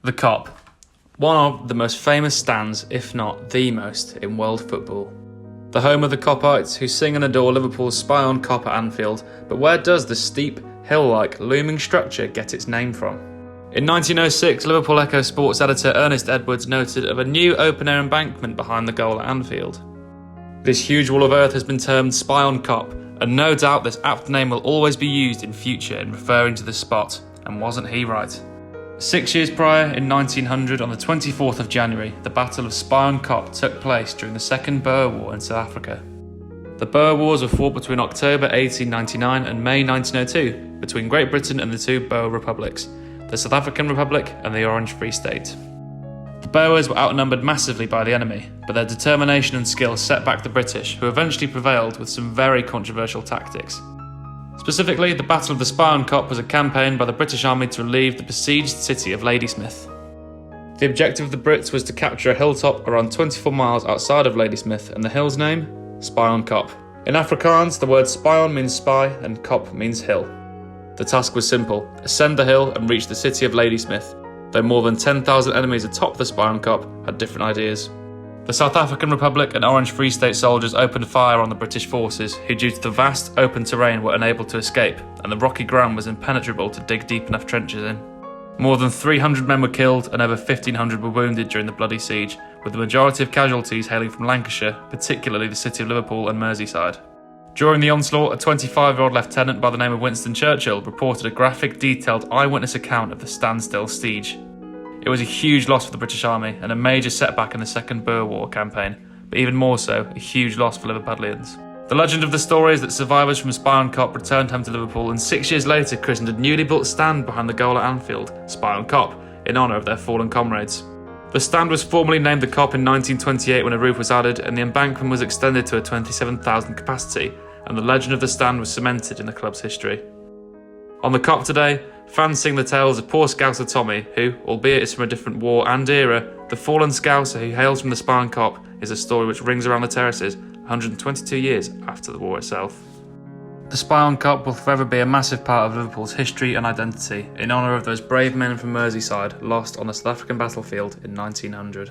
The Kop, one of the most famous stands, if not the most, in world football. The home of the Kopites, who sing and adore Liverpool's Spion Kop at Anfield, but where does the steep, hill-like, looming structure get its name from? In 1906, Liverpool Echo sports editor Ernest Edwards noted of a new open-air embankment behind the goal at Anfield. This huge wall of earth has been termed Spion Kop, and no doubt this apt name will always be used in future in referring to the spot, and wasn't he right? 6 years prior, in 1900, on the 24th of January, the Battle of Spion Kop took place during the Second Boer War in South Africa. The Boer Wars were fought between October 1899 and May 1902, between Great Britain and the two Boer republics, the South African Republic and the Orange Free State. The Boers were outnumbered massively by the enemy, but their determination and skill set back the British, who eventually prevailed with some very controversial tactics. Specifically, the Battle of the Spion Kop was a campaign by the British Army to relieve the besieged city of Ladysmith. The objective of the Brits was to capture a hilltop around 24 miles outside of Ladysmith, and the hill's name? Spion Kop. In Afrikaans, the word Spion means spy and Kop means hill. The task was simple: ascend the hill and reach the city of Ladysmith, though more than 10,000 enemies atop the Spion Kop had different ideas. The South African Republic and Orange Free State soldiers opened fire on the British forces, who due to the vast open terrain were unable to escape, and the rocky ground was impenetrable to dig deep enough trenches in. More than 300 men were killed and over 1,500 were wounded during the bloody siege, with the majority of casualties hailing from Lancashire, particularly the city of Liverpool and Merseyside. During the onslaught, a 25-year-old lieutenant by the name of Winston Churchill reported a graphic, detailed eyewitness account of the standstill siege. It was a huge loss for the British Army and a major setback in the Second Boer War campaign, but even more so, a huge loss for Liverpudlians. The legend of the story is that survivors from Spion Kop returned home to Liverpool and 6 years later christened a newly built stand behind the goal at Anfield, Spion Kop, in honour of their fallen comrades. The stand was formally named the Kop in 1928 when a roof was added, and the embankment was extended to a 27,000 capacity, and the legend of the stand was cemented in the club's history. On the Kop today, fans sing the tales of poor Scouser Tommy, who, albeit is from a different war and era, the fallen Scouser who hails from the Spion Kop is a story which rings around the terraces 122 years after the war itself. The Spion Kop will forever be a massive part of Liverpool's history and identity, in honour of those brave men from Merseyside lost on the South African battlefield in 1900.